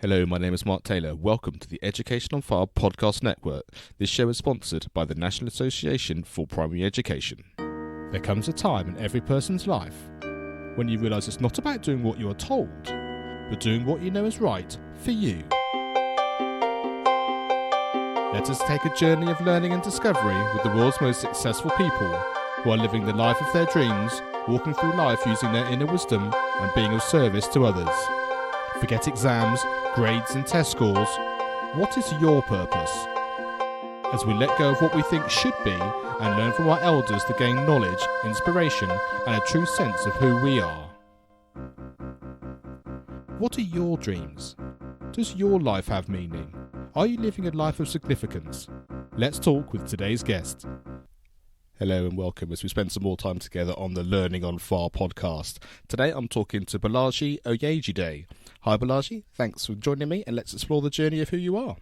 Hello, my name is Mark Taylor. Welcome to the Education on Fire podcast network. This show is sponsored by the National Association for Primary Education. There comes a time in every person's life when you realise it's not about doing what you are told, but doing what you know is right for you. Let us take a journey of learning and discovery with the world's most successful people who are living the life of their dreams, walking through life using their inner wisdom and being of service to others. Forget exams, grades and test scores. What is your purpose? As we let go of what we think should be and learn from our elders to gain knowledge, inspiration and a true sense of who we are. What are your dreams? Does your life have meaning? Are you living a life of significance? Let's talk with today's guest. Hello and welcome as we spend some more time together on the Learning on Fire podcast. Today I'm talking to Bolaji Oyejide. Hi Bolaji, thanks for joining me and let's explore the journey of who you are.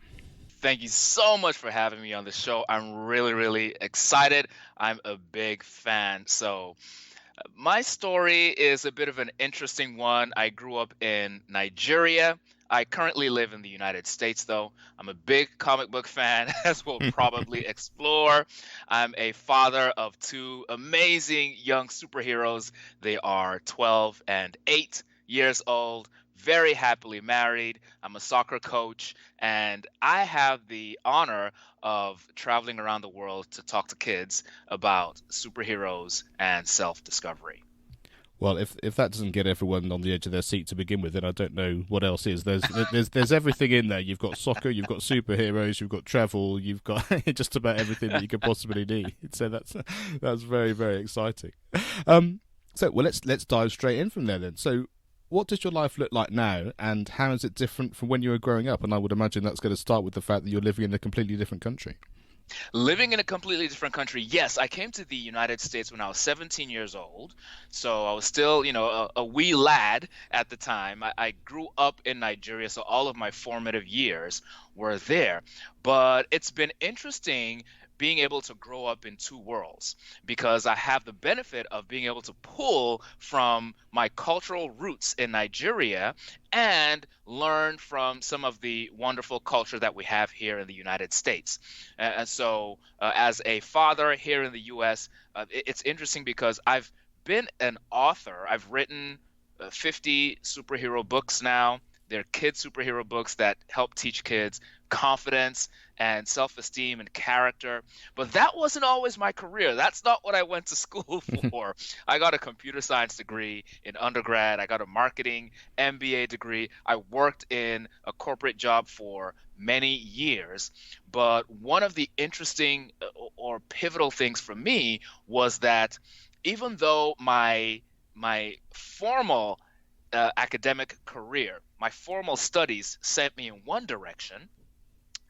Thank you so much for having me on the show. I'm really excited. I'm a big fan. So my story is a bit of an interesting one. I grew up in Nigeria. I currently live in the United States, though. I'm a big comic book fan, as we'll probably explore. I'm a father of two amazing young superheroes. They are 12 and 8 years old, very happily married. I'm a soccer coach, and I have the honor of traveling around the world to talk to kids about superheroes and self-discovery. Well, if that doesn't get everyone on the edge of their seat to begin with, then I don't know what else is. There's everything in there. You've got soccer, you've got superheroes, you've got travel, you've got just about everything that you could possibly need. So that's very exciting. Let's dive straight in from there then. So, what does your life look like now, and how is it different from when you were growing up? And I would imagine that's going to start with the fact that you're living in a completely different country. Living in a completely different country. Yes, I came to the United States when I was 17 years old. So I was still, a wee lad at the time. I grew up in Nigeria, so all of my formative years were there. But it's been interesting being able to grow up in two worlds because I have the benefit of being able to pull from my cultural roots in Nigeria and learn from some of the wonderful culture that we have here in the United States. And so as a father here in the U.S., it's interesting because I've been an author. I've written 50 superhero books now. They're kid superhero books that help teach kids confidence and self-esteem and character. But that wasn't always my career. That's not what I went to school for. I got a computer science degree in undergrad. I got a marketing MBA degree. I worked in a corporate job for many years. But one of the interesting or pivotal things for me was that even though my formal academic career, my formal studies sent me in one direction,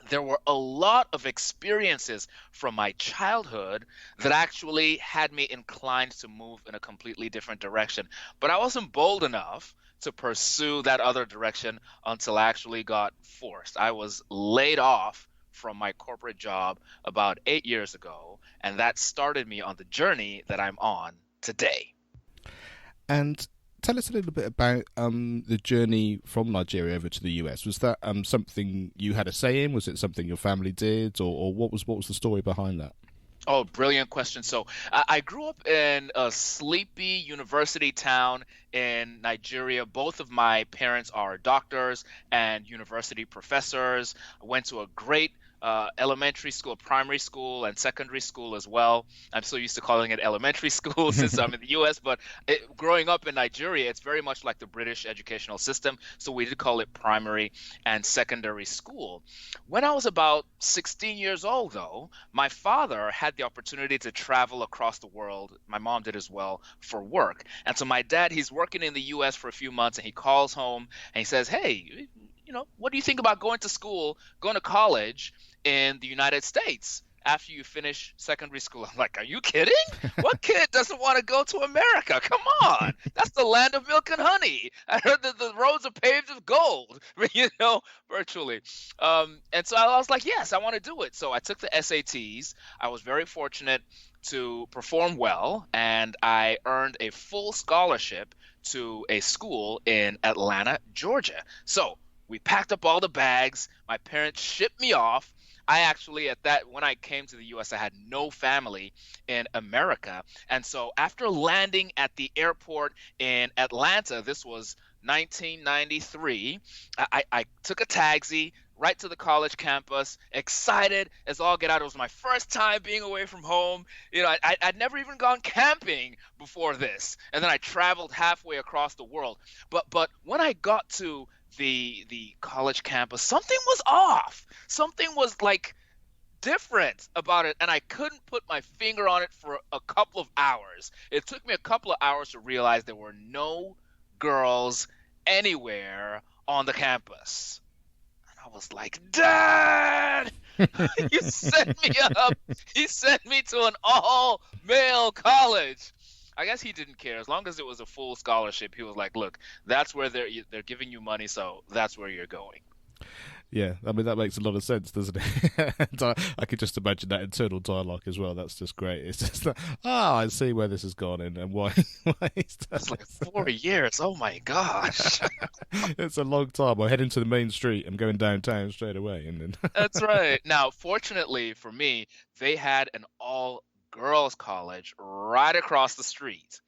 there were a lot of experiences from my childhood that actually had me inclined to move in a completely different direction. But I wasn't bold enough to pursue that other direction until I actually got forced. I was laid off from my corporate job about 8 years ago, and that started me on the journey that I'm on today. And tell us a little bit about the journey from Nigeria over to the US. Was that something you had a say in? Was it something your family did, or what was the story behind that? Oh, brilliant question. So I grew up in a sleepy university town in Nigeria. Both of my parents are doctors and university professors. I went to a great elementary school, primary school, and secondary school as well. I'm so used to calling it elementary school since I'm in the U.S., but growing up in Nigeria, it's very much like the British educational system, so we did call it primary and secondary school. When I was about 16 years old, though, my father had the opportunity to travel across the world. My mom did as well for work. And so my dad, he's working in the U.S. for a few months, and he calls home and he says, hey, what do you think about going to college in the United States after you finish secondary school? I'm like, are you kidding? What kid doesn't want to go to America? Come on. That's the land of milk and honey. I heard that the roads are paved with gold, virtually. And so I was like, yes, I want to do it. So I took the SATs. I was very fortunate to perform well, and I earned a full scholarship to a school in Atlanta, Georgia. So We packed up all the bags. My parents shipped me off. I actually, when I came to the US, I had no family in America. And so after landing at the airport in Atlanta, this was 1993, I took a taxi right to the college campus, excited as all get out. It was my first time being away from home. I'd never even gone camping before this. And then I traveled halfway across the world. But when I got to the college campus, something was off. Something was like different about it, and I couldn't put my finger on it for a couple of hours. It took me a couple of hours to realize there were no girls anywhere on the campus. And I was like, Dad, you sent me up. He sent me to an all-male college. I guess he didn't care. As long as it was a full scholarship, he was like, look, that's where they're giving you money, so that's where you're going. Yeah, I mean, that makes a lot of sense, doesn't it? And I could just imagine that internal dialogue as well. That's just great. It's just like, I see where this has gone and why. It's like 4 years. Oh, my gosh. It's a long time. I head into the main street. I'm going downtown straight away. And then That's right. Now, fortunately for me, they had an all-girls college right across the street.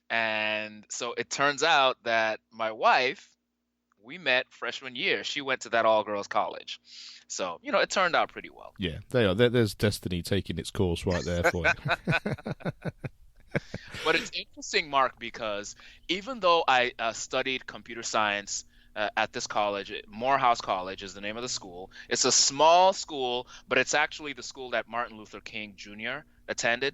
And so it turns out that my wife, we met freshman year. She went to that all-girls college. So, it turned out pretty well. Yeah, there's destiny taking its course right there for you. But it's interesting, Mark, because even though I studied computer science at this college, Morehouse College is the name of the school. It's a small school, but it's actually the school that Martin Luther King Jr. attended.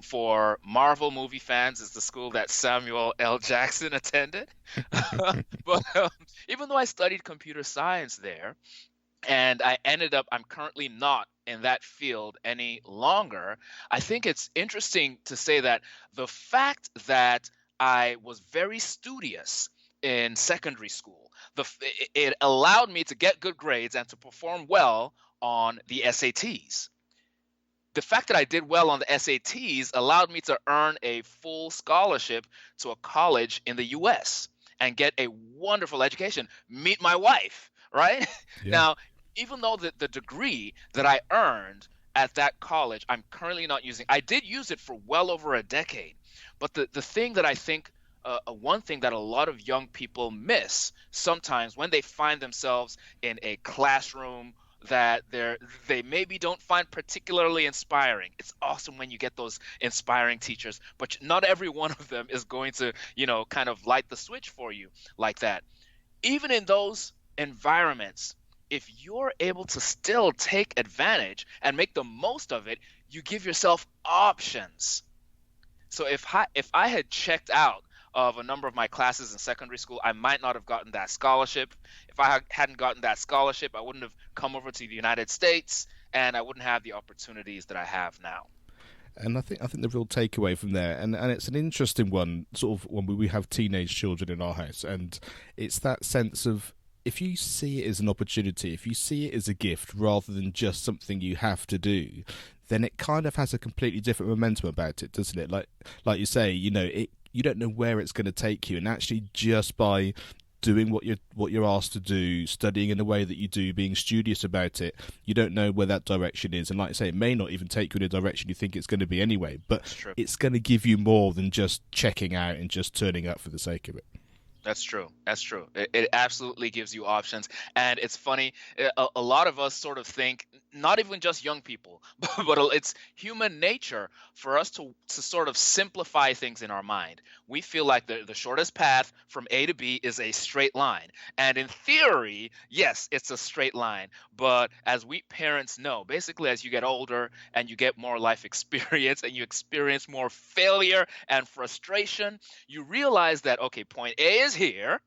For Marvel movie fans, it's the school that Samuel L. Jackson attended. But even though I studied computer science there, and I'm currently not in that field any longer, I think it's interesting to say that the fact that I was very studious in secondary school, it allowed me to get good grades and to perform well on the SATs. The fact that I did well on the SATs allowed me to earn a full scholarship to a college in the US and get a wonderful education. Meet my wife, right? Yeah. Now, even though the degree that I earned at that college, I'm currently not using. I did use it for well over a decade. But the thing that I think, one thing that a lot of young people miss sometimes when they find themselves in a classroom that they maybe don't find particularly inspiring. It's awesome when you get those inspiring teachers, but not every one of them is going to, kind of light the switch for you like that. Even in those environments, if you're able to still take advantage and make the most of it, you give yourself options. So if I had checked out of a number of my classes in secondary school, I might not have gotten that scholarship. If I hadn't gotten that scholarship, I wouldn't have come over to the United States, and I wouldn't have the opportunities that I have now. And I think the real takeaway from there, and it's an interesting one, sort of when we have teenage children in our house, and it's that sense of, if you see it as an opportunity, if you see it as a gift rather than just something you have to do, then it kind of has a completely different momentum about it, doesn't it? Like you say, you don't know where it's going to take you, and actually just by doing what you're asked to do, studying in the way that you do, being studious about it, you don't know where that direction is. And like I say, it may not even take you in a direction you think it's going to be anyway, but it's going to give you more than just checking out and just turning up for the sake of it. That's true. It absolutely gives you options. And it's funny, a lot of us sort of think, not even just young people, but it's human nature for us to sort of simplify things in our mind. We feel like the shortest path from A to B is a straight line. And in theory, yes, it's a straight line. But as we parents know, basically as you get older and you get more life experience and you experience more failure and frustration, you realize that, okay, point A is here,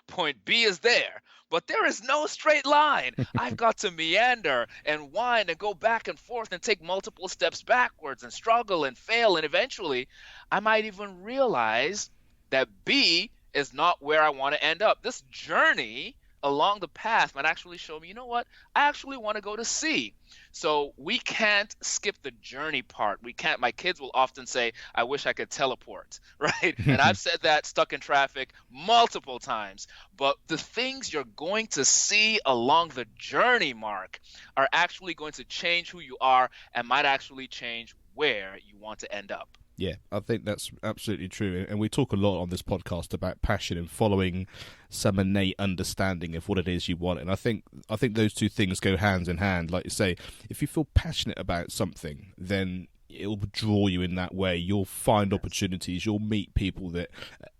point B is there, but there is no straight line. I've got to meander and whine and go back and forth and take multiple steps backwards and struggle and fail, and eventually I might even realize that B is not where I want to end up. This journey along the path might actually show me, you know what, I actually want to go to C. So we can't skip the journey part. We can't. My kids will often say, I wish I could teleport, right? And I've said that stuck in traffic multiple times. But the things you're going to see along the journey, Mark, are actually going to change who you are and might actually change where you want to end up. Yeah, I think that's absolutely true. And we talk a lot on this podcast about passion and following some innate understanding of what it is you want. And I think those two things go hand in hand. Like you say, if you feel passionate about something, then it'll draw you in that way. You'll find opportunities. You'll meet people that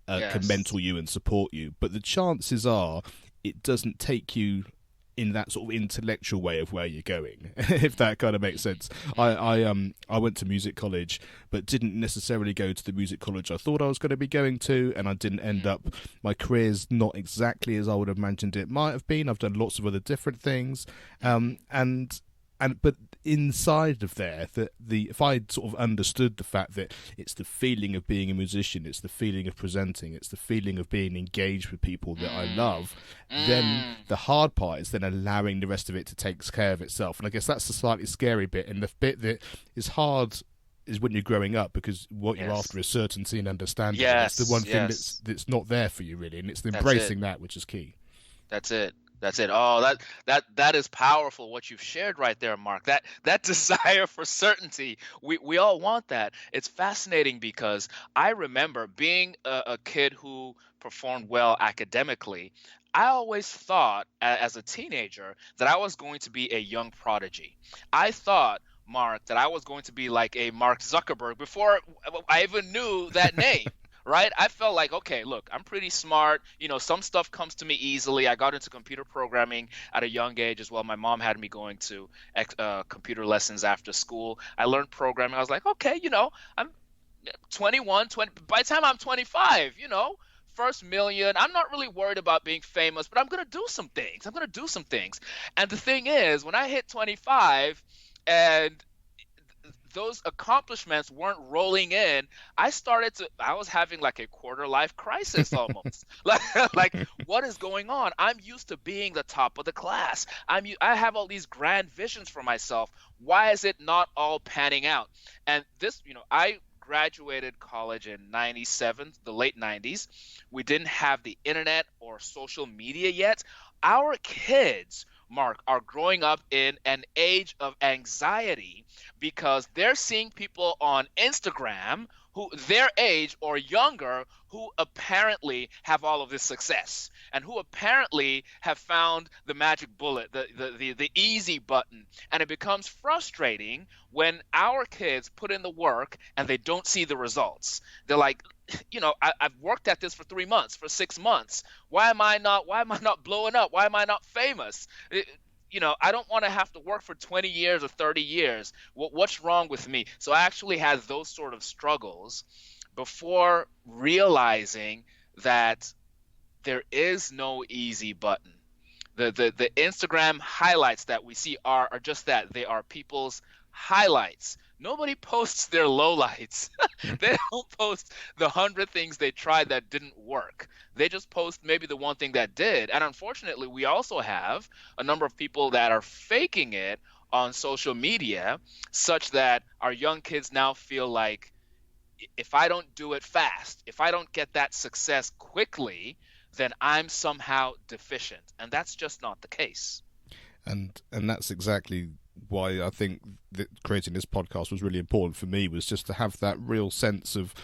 can mentor you and support you. But the chances are it doesn't take you in that sort of intellectual way of where you're going, if that kind of makes sense. I went to music college, but didn't necessarily go to the music college I thought I was going to be going to, and I didn't end up. My career's not exactly as I would have imagined it might have been. I've done lots of other different things, but inside of there, if I sort of understood the fact that it's the feeling of being a musician, it's the feeling of presenting, it's the feeling of being engaged with people that I love, then the hard part is then allowing the rest of it to take care of itself. And I guess that's the slightly scary bit, and the bit that is hard is when you're growing up, because what you're after is certainty and understanding. It's the one thing that's not there for you, really, and it's embracing that which is key. That's it. That's it. Oh, that is powerful what you've shared right there, Mark. That desire for certainty. We all want that. It's fascinating because I remember being a kid who performed well academically. I always thought as a teenager that I was going to be a young prodigy. I thought, Mark, that I was going to be like a Mark Zuckerberg before I even knew that name. Right? I felt like, okay, look, I'm pretty smart. You know, some stuff comes to me easily. I got into computer programming at a young age as well. My mom had me going to computer lessons after school. I learned programming. I was like, okay, I'm 21, 20. By the time I'm 25, first million. I'm not really worried about being famous, but I'm going to do some things. And the thing is, when I hit 25 and those accomplishments weren't rolling in, I was having like a quarter life crisis almost. like what is going on? I'm used to being the top of the class. I have all these grand visions for myself. Why is it not all panning out? And this, I graduated college in 97, the late 90s. We didn't have the internet or social media yet. Our kids, Mark, are growing up in an age of anxiety because they're seeing people on Instagram who their age or younger who apparently have all of this success and who apparently have found the magic bullet, the easy button. And it becomes frustrating when our kids put in the work and they don't see the results. They're like, I've worked at this for 3 months, for 6 months. Why am I not blowing up? Why am I not famous? I don't want to have to work for 20 years or 30 years. What's wrong with me? So I actually had those sort of struggles before realizing that there is no easy button. The Instagram highlights that we see are just that. They are people's highlights. Nobody posts their lowlights. They don't post the 100 things they tried that didn't work. They just post maybe the one thing that did. And unfortunately, we also have a number of people that are faking it on social media, such that our young kids now feel like, if I don't do it fast, if I don't get that success quickly, then I'm somehow deficient. And that's just not the case. And that's exactly why I think that creating this podcast was really important for me, was just to have that real sense of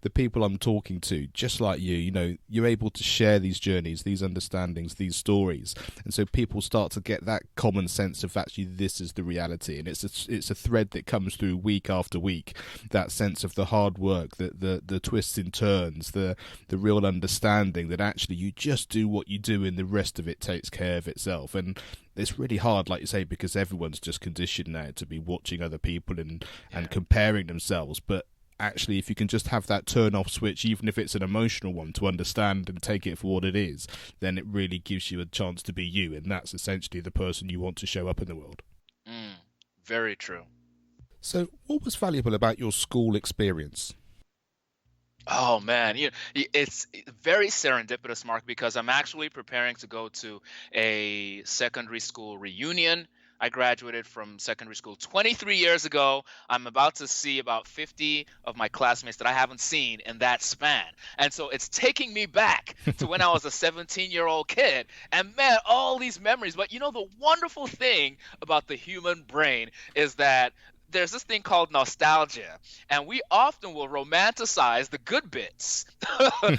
the people I'm talking to, just like you, you're able to share these journeys, these understandings, these stories. And so people start to get that common sense of actually this is the reality. And it's a thread that comes through week after week, that sense of the hard work, the twists and turns, the real understanding that actually you just do what you do and the rest of it takes care of itself. And it's really hard, like you say, because everyone's just conditioned now to be watching other people and comparing themselves. But actually, if you can just have that turn-off switch, even if it's an emotional one, to understand and take it for what it is, then it really gives you a chance to be you, and that's essentially the person you want to show up in the world. Very true. So what was valuable about your school experience? Oh man, it's very serendipitous, Mark, because I'm actually preparing to go to a secondary school reunion. I graduated from secondary school 23 years ago. I'm about to see about 50 of my classmates that I haven't seen in that span. And so it's taking me back to when I was a 17-year-old kid. And man, all these memories. But the wonderful thing about the human brain is that there's this thing called nostalgia, and we often will romanticize the good bits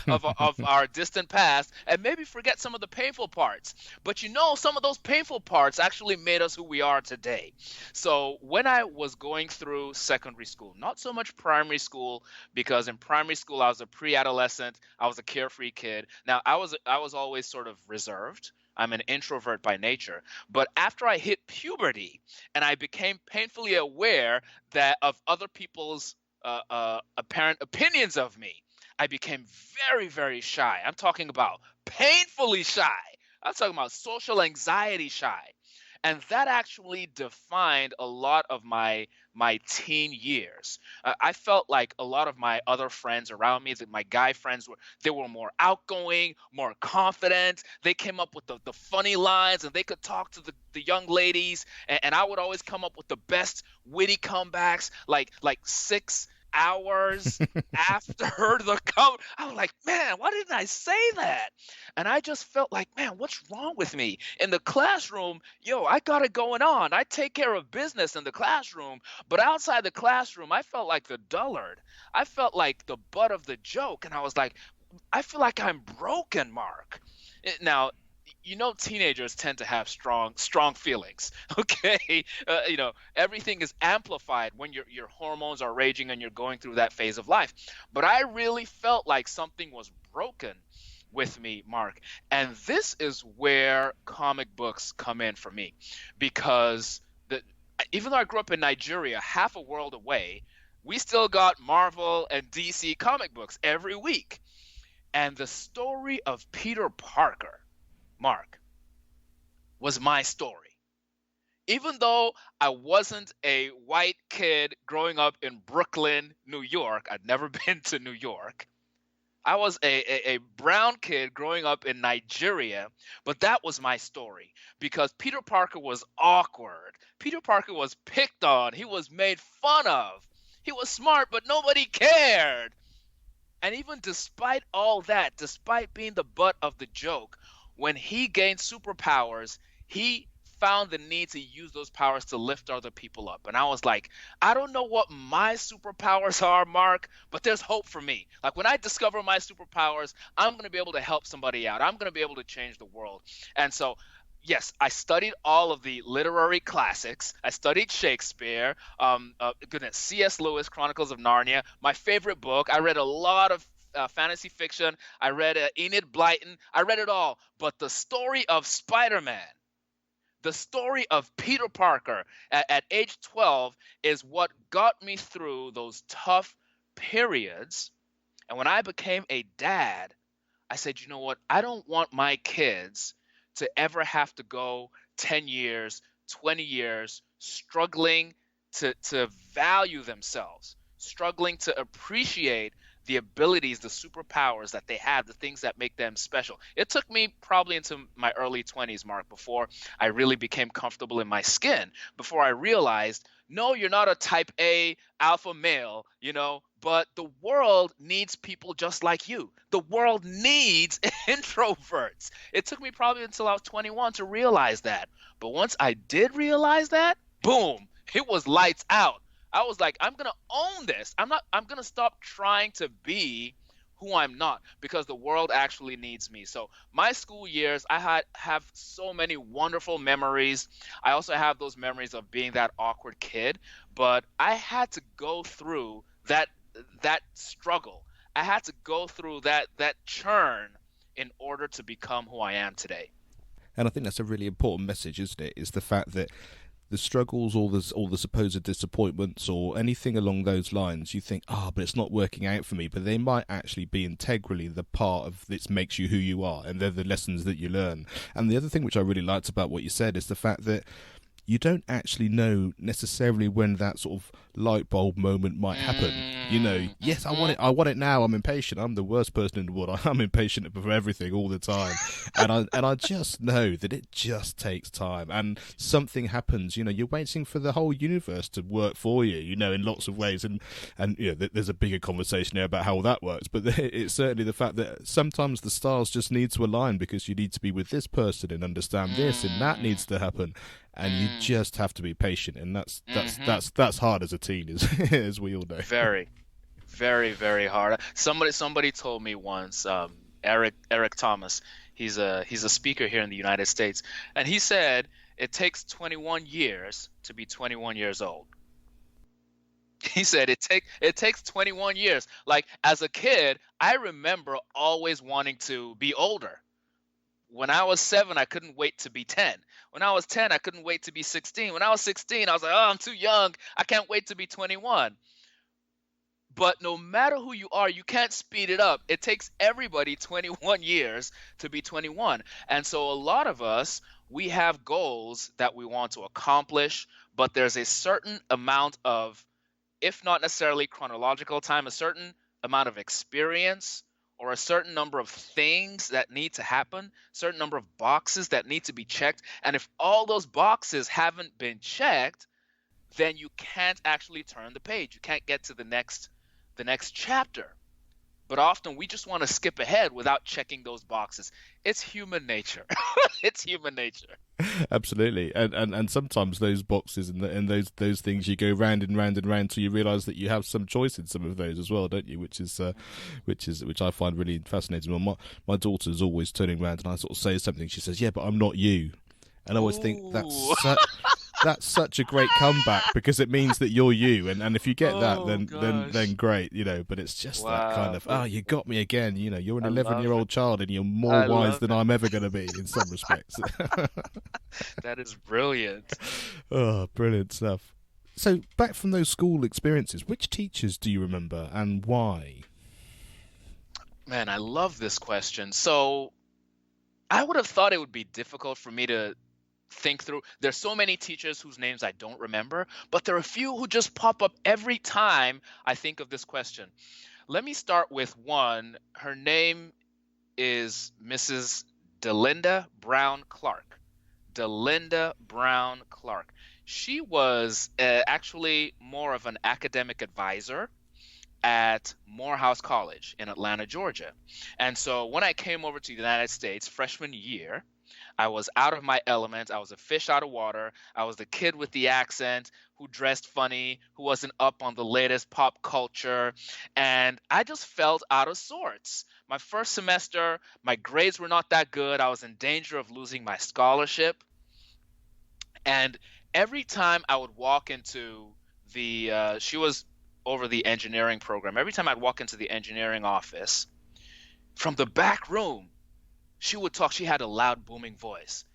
of our distant past and maybe forget some of the painful parts. But some of those painful parts actually made us who we are today. So when I was going through secondary school, not so much primary school, because in primary school I was a pre-adolescent, I was a carefree kid. Now I was always sort of reserved. I'm an introvert by nature. But after I hit puberty and I became painfully aware that of other people's apparent opinions of me, I became very, very shy. I'm talking about painfully shy. I'm talking about social anxiety shy. And that actually defined a lot of my teen years. I felt like a lot of my other friends around me, that my guy friends were more outgoing, more confident. They came up with the funny lines, and they could talk to the young ladies. And I would always come up with the best witty comebacks, like 6 hours after I was like, man, why didn't I say that? And I just felt like, man, what's wrong with me? In the classroom, I got it going on. I take care of business in the classroom, but outside the classroom, I felt like the dullard. I felt like the butt of the joke. And I was like, I feel like I'm broken, Mark. Now, teenagers tend to have strong feelings. Okay. Everything is amplified when your hormones are raging and you're going through that phase of life. But I really felt like something was broken with me, Mark. And this is where comic books come in for me, because even though I grew up in Nigeria, half a world away, we still got Marvel and DC comic books every week. And the story of Peter Parker, Mark, was my story. Even though I wasn't a white kid growing up in Brooklyn, New York, I'd never been to New York. I was a brown kid growing up in Nigeria, but that was my story, because Peter Parker was awkward. Peter Parker was picked on. He was made fun of. He was smart, but nobody cared. And even despite all that, despite being the butt of the joke, when he gained superpowers, he found the need to use those powers to lift other people up. And I was like, I don't know what my superpowers are, Mark, but there's hope for me. Like, when I discover my superpowers, I'm going to be able to help somebody out. I'm going to be able to change the world. And so, yes, I studied all of the literary classics. I studied Shakespeare, C.S. Lewis, Chronicles of Narnia, my favorite book. I read a lot of fantasy fiction. I read Enid Blyton. I read it all. But the story of Spider-Man, the story of Peter Parker at age 12, is what got me through those tough periods. And when I became a dad, I said, you know what? I don't want my kids to ever have to go 10 years, 20 years struggling to value themselves, struggling to appreciate the abilities, the superpowers that they have, the things that make them special. It took me probably into my early 20s, Mark, before I really became comfortable in my skin, before I realized, no, you're not a type A alpha male, but the world needs people just like you. The world needs introverts. It took me probably until I was 21 to realize that. But once I did realize that, boom, it was lights out. I was like, I'm going to own this. I'm going to stop trying to be who I'm not, because the world actually needs me. So my school years, I have so many wonderful memories. I also have those memories of being that awkward kid, but I had to go through that struggle. I had to go through that churn in order to become who I am today. And I think that's a really important message, isn't it? Is the fact that the struggles, or the supposed disappointments, or anything along those lines, you think, but it's not working out for me. But they might actually be integrally the part of that makes you who you are, and they're the lessons that you learn. And the other thing which I really liked about what you said is the fact that you don't actually know necessarily when that sort of light bulb moment might happen. You know, yes, I want it now. I'm impatient. I'm the worst person in the world. I'm impatient for everything all the time, and I just know that it just takes time, and something happens. You know, you're waiting for the whole universe to work for you. You know, in lots of ways, and you know, there's a bigger conversation there about how that works. But it's certainly the fact that sometimes the stars just need to align because you need to be with this person and understand this, and that needs to happen. And you just have to be patient, and that's hard as a teen, as we all know. Very, very, very hard. Somebody told me once, Eric Thomas, he's a speaker here in the United States, and he said it takes 21 years to be 21 years old. He said it takes 21 years. Like, as a kid, I remember always wanting to be older. When I was 7, I couldn't wait to be 10. When I was 10, I couldn't wait to be 16. When I was 16, I was like, oh, I'm too young. I can't wait to be 21. But no matter who you are, you can't speed it up. It takes everybody 21 years to be 21. And so a lot of us, we have goals that we want to accomplish, but there's a certain amount of, if not necessarily chronological time, a certain amount of experience, or a certain number of things that need to happen, certain number of boxes that need to be checked. And if all those boxes haven't been checked, then you can't actually turn the page. You can't get to the next chapter. But often we just want to skip ahead without checking those boxes. It's human nature. It's human nature. Absolutely, and sometimes those boxes and those things, you go round and round and round till you realise that you have some choice in some of those as well, don't you? Which I find really fascinating. Well, my daughter's always turning around and I sort of say something. She says, "Yeah, but I'm not you," and I always think that's such a great comeback, because it means that you're you, and if you get that, then great, you know. But it's just that kind of, you got me again. You know, you're an 11-year-old child, and you're more wise than I'm ever going to be in some respects. That is brilliant. Oh, brilliant stuff. So, back from those school experiences, which teachers do you remember and why? Man, I love this question. So, I would have thought it would be difficult for me to think through. There's so many teachers whose names I don't remember, but there are a few who just pop up every time I think of this question. Let me start with one. Her name is Mrs. Delinda Brown Clark. Delinda Brown Clark. She was actually more of an academic advisor at Morehouse College in Atlanta, Georgia. And so when I came over to the United States freshman year, I was out of my element. I was a fish out of water. I was the kid with the accent who dressed funny, who wasn't up on the latest pop culture. And I just felt out of sorts. My first semester, my grades were not that good. I was in danger of losing my scholarship. And every time I would walk into she was over the engineering program. Every time I'd walk into the engineering office, from the back room, she would talk. She had a loud, booming voice.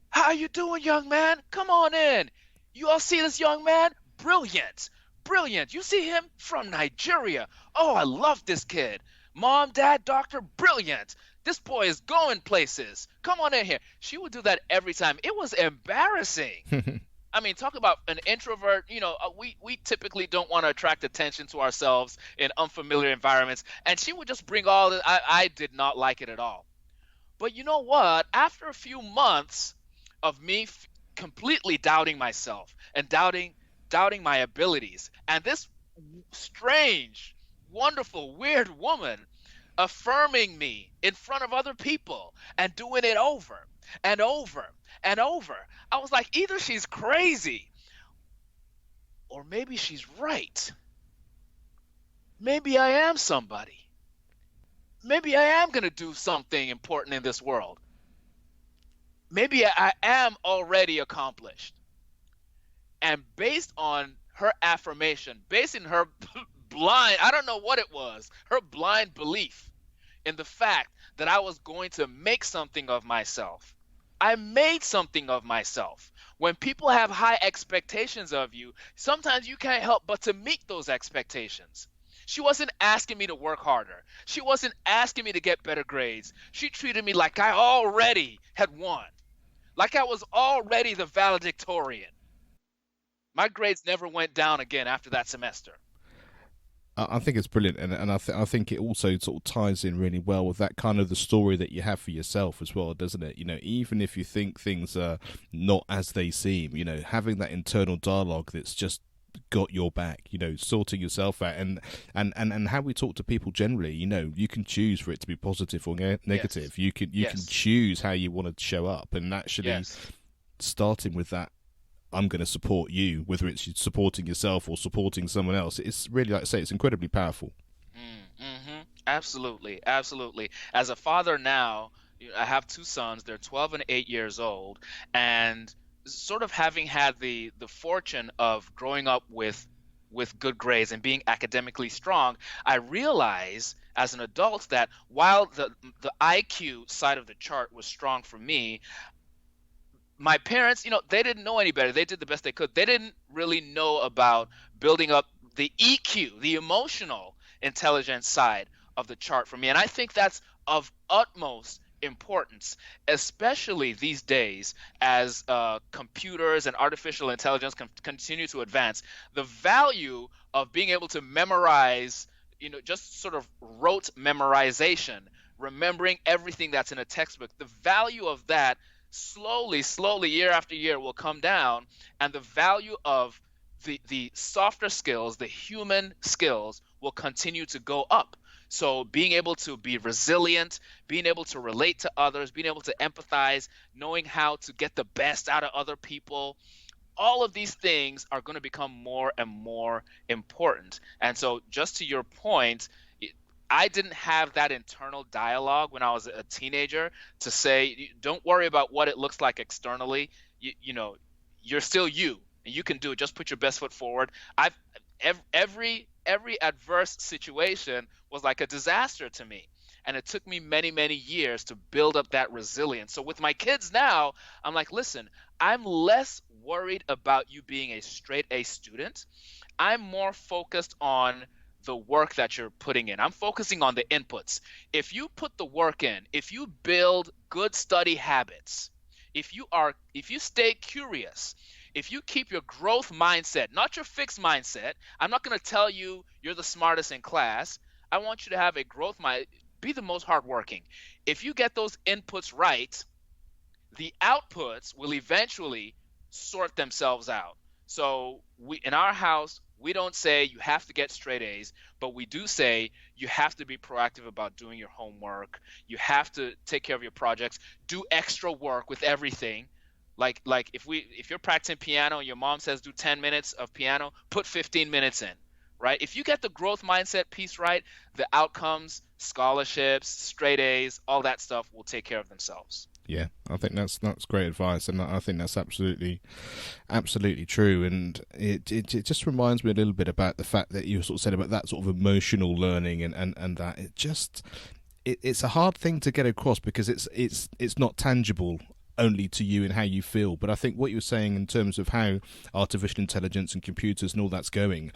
How you doing, young man? Come on in. You all see this young man? Brilliant. Brilliant. You see him? From Nigeria. Oh, I love this kid. Mom, dad, doctor, brilliant. This boy is going places. Come on in here. She would do that every time. It was embarrassing. I mean, talk about an introvert. You know, we typically don't want to attract attention to ourselves in unfamiliar environments. And she would just bring all this. I did not like it at all. But you know what? After a few months of me completely doubting myself and doubting my abilities, and this strange, wonderful, weird woman affirming me in front of other people and doing it over and over and over, I was like, either she's crazy or maybe she's right. Maybe I am somebody. Maybe I am going to do something important in this world. Maybe I am already accomplished. And based on her affirmation, based on her I don't know what it was, her blind belief in the fact that I was going to make something of myself, I made something of myself. When people have high expectations of you, sometimes you can't help but to meet those expectations. She wasn't asking me to work harder. She wasn't asking me to get better grades. She treated me like I already had won, like I was already the valedictorian. My grades never went down again after that semester. I think it's brilliant, and I think it also sort of ties in really well with that kind of the story that you have for yourself as well, doesn't it? You know, even if you think things are not as they seem, you know, having that internal dialogue that's just got your back, you know, sorting yourself out, and how we talk to people generally, you know, you can choose for it to be positive or Yes. negative. You can Yes. choose how you want to show up, and actually Yes. starting with that, I'm going to support you, whether it's supporting yourself or supporting someone else. It's really, like I say, it's incredibly powerful. Absolutely, absolutely. As a father now, I have two sons. They're 12 and 8 years old, and sort of having had the fortune of growing up with good grades and being academically strong, I realize as an adult that while the IQ side of the chart was strong for me, my parents, they didn't know any better. They did the best they could. They didn't really know about building up the EQ, the emotional intelligence side of the chart for me. And I think that's of utmost importance, especially these days as computers and artificial intelligence continue to advance. The value of being able to memorize, just sort of rote memorization, remembering everything that's in a textbook, the value of that slowly, slowly, year after year will come down, and the value of the softer skills, the human skills, will continue to go up. So being able to be resilient, being able to relate to others, being able to empathize, knowing how to get the best out of other people, all of these things are going to become more and more important. And so, just to your point, I didn't have that internal dialogue when I was a teenager to say, don't worry about what it looks like externally. You're still you, and you can do it. Just put your best foot forward. I've every adverse situation was like a disaster to me, and it took me many, many years to build up that resilience. So with my kids now, I'm like, listen, I'm less worried about you being a straight A student. I'm more focused on the work that you're putting in. I'm focusing on the inputs. If you put the work in, if you build good study habits, if you stay curious, if you keep your growth mindset, not your fixed mindset. I'm not going to tell you you're the smartest in class. I want you to have a growth mind, be the most hardworking. If you get those inputs right, the outputs will eventually sort themselves out. So we in our house, we don't say you have to get straight A's, but we do say you have to be proactive about doing your homework. You have to take care of your projects, do extra work with everything. Like if you're practicing piano and your mom says do 10 minutes of piano, put 15 minutes in, right? If you get the growth mindset piece right, the outcomes, scholarships, straight A's, all that stuff will take care of themselves. Yeah, I think that's great advice, and I think that's absolutely true. And it just reminds me a little bit about the fact that you sort of said about that sort of emotional learning, and that it's a hard thing to get across because it's not tangible only to you and how you feel. But I think what you were saying in terms of how artificial intelligence and computers and all that's going,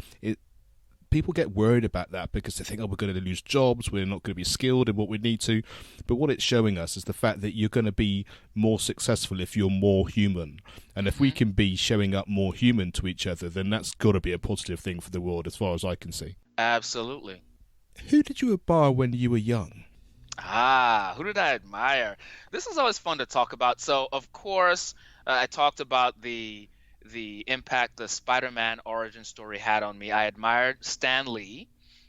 people get worried about that because they think, oh, we're going to lose jobs, we're not going to be skilled in what we need to. But what it's showing us is the fact that you're going to be more successful if you're more human. And if we Hmm. can be showing up more human to each other, then that's got to be a positive thing for the world as far as I can see. Absolutely. Who did you admire when you were young? Who did I admire? This is always fun to talk about. So, of course, I talked about the impact the Spider-Man origin story had on me. I admired Stan Lee,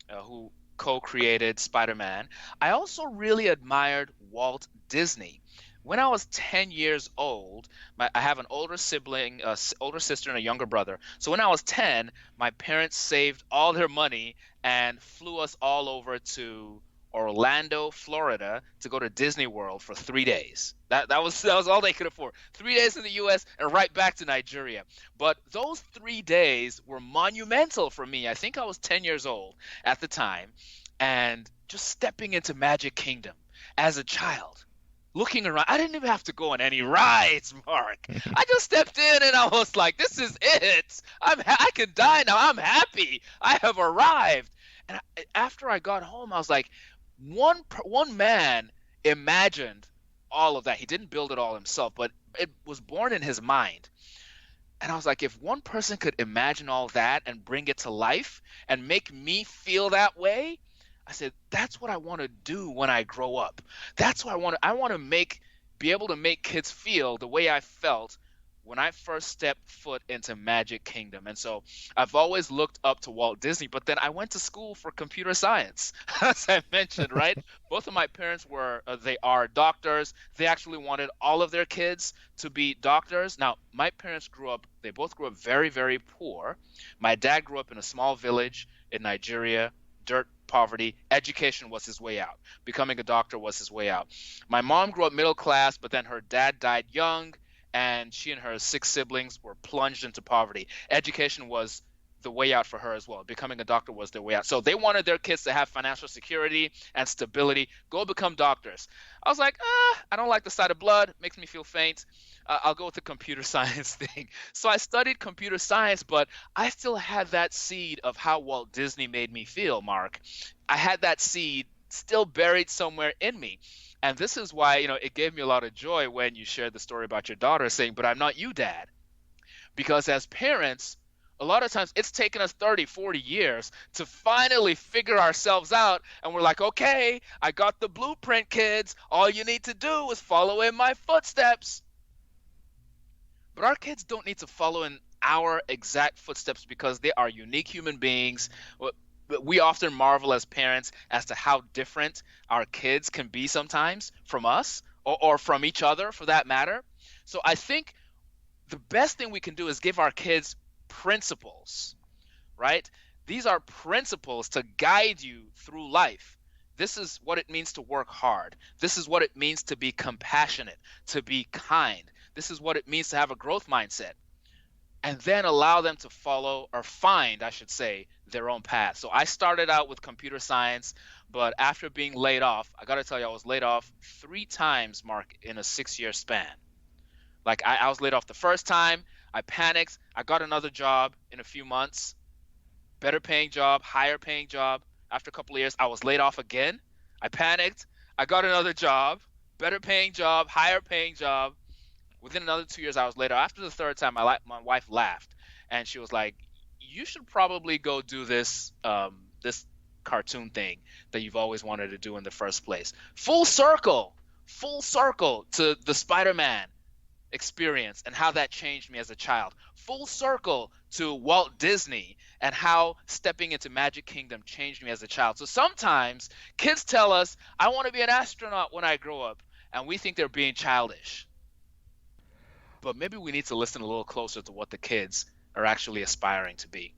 who co-created Spider-Man. I also really admired Walt Disney. When I was 10 years old, I have an older sibling, older sister, and a younger brother. So when I was 10, my parents saved all their money and flew us all over to Orlando, Florida, to go to Disney World for 3 days. That was all they could afford. 3 days in the U.S. and right back to Nigeria. But those 3 days were monumental for me. I think I was 10 years old at the time, and just stepping into Magic Kingdom as a child. Looking around, I didn't even have to go on any rides, Mark. I just stepped in and I was like, "This is it. I can die now. I'm happy. I have arrived." And after I got home, I was like, one man imagined all of that. He didn't build it all himself, but it was born in his mind. And I was like, if one person could imagine all that and bring it to life and make me feel that way, I said, that's what I want to do when I grow up. That's what I want to be able to make kids feel the way I felt when I first stepped foot into Magic Kingdom. And so I've always looked up to Walt Disney, but then I went to school for computer science, as I mentioned, right? Both of my parents they are doctors. They actually wanted all of their kids to be doctors. Now, my parents they both grew up very, very poor. My dad grew up in a small village in Nigeria, dirt poverty. Education was his way out. Becoming a doctor was his way out. My mom grew up middle class, but then her dad died young, and she and her 6 siblings were plunged into poverty. Education was the way out for her as well. Becoming a doctor was their way out. So they wanted their kids to have financial security and stability. Go become doctors. I was like, I don't like the sight of blood. It makes me feel faint. I'll go with the computer science thing. So I studied computer science, but I still had that seed of how Walt Disney made me feel, Mark. I had that seed still buried somewhere in me. And this is why, it gave me a lot of joy when you shared the story about your daughter saying, but I'm not you, Dad. Because as parents, a lot of times it's taken us 30, 40 years to finally figure ourselves out. And we're like, okay, I got the blueprint, kids. All you need to do is follow in my footsteps. But our kids don't need to follow in our exact footsteps because they are unique human beings. We often marvel as parents as to how different our kids can be sometimes from us or from each other for that matter. So I think the best thing we can do is give our kids principles, right? These are principles to guide you through life. This is what it means to work hard. This is what it means to be compassionate, to be kind. This is what it means to have a growth mindset. And then allow them to follow or find, I should say, their own path. So I started out with computer science, but after being laid off, I got to tell you, I was laid off 3 times, Mark, in a 6-year span. Like I was laid off the first time, I panicked, I got another job in a few months, better paying job, higher paying job. After a couple of years, I was laid off again. I panicked, I got another job, better paying job, higher paying job. Within another 2 years, I was laid off. After the third time, my wife laughed, and she was like, "You should probably go do this this cartoon thing that you've always wanted to do in the first place." Full circle to the Spider-Man experience and how that changed me as a child. Full circle to Walt Disney and how stepping into Magic Kingdom changed me as a child. So sometimes kids tell us, "I want to be an astronaut when I grow up," and we think they're being childish. But maybe we need to listen a little closer to what the kids are actually aspiring to be.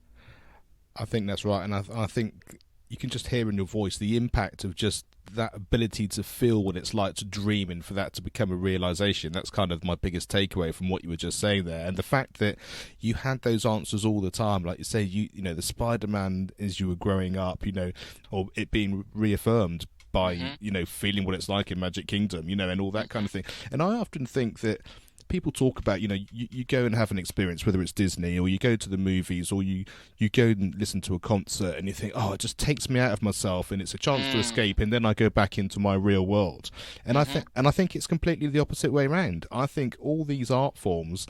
I think that's right, and I think you can just hear in your voice the impact of just that ability to feel what it's like to dream and for that to become a realization. That's kind of my biggest takeaway from what you were just saying there, and the fact that you had those answers all the time, like you say, you know, the Spider-Man as you were growing up, or it being reaffirmed by feeling what it's like in Magic Kingdom, and all that kind of thing. And I often think that people talk about, you go and have an experience, whether it's Disney or you go to the movies or you go and listen to a concert and you think, oh, it just takes me out of myself and it's a chance to escape, and then I go back into my real world. And I think it's completely the opposite way around. I think all these art forms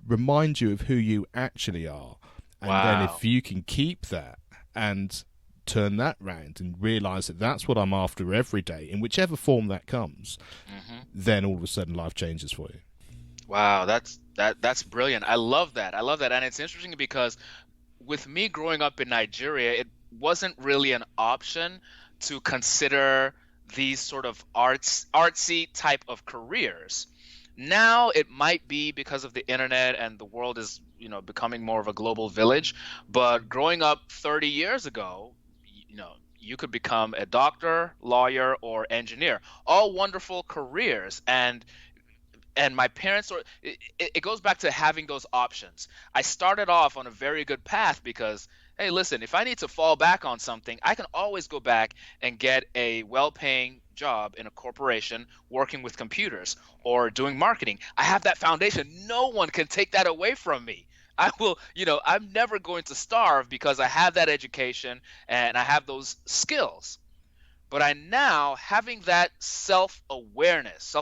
remind you of who you actually are. And then if you can keep that and turn that round and realize that that's what I'm after every day, in whichever form that comes, then all of a sudden life changes for you. Wow, that's brilliant. I love that. And it's interesting because with me growing up in Nigeria, it wasn't really an option to consider these sort of artsy type of careers. Now it might be because of the internet and the world is, becoming more of a global village, but growing up 30 years ago, you could become a doctor, lawyer, or engineer. All wonderful careers. And my parents, it goes back to having those options. I started off on a very good path because, hey, listen, if I need to fall back on something, I can always go back and get a well-paying job in a corporation working with computers or doing marketing. I have that foundation. No one can take that away from me. I'm never going to starve because I have that education and I have those skills. But having that self-awareness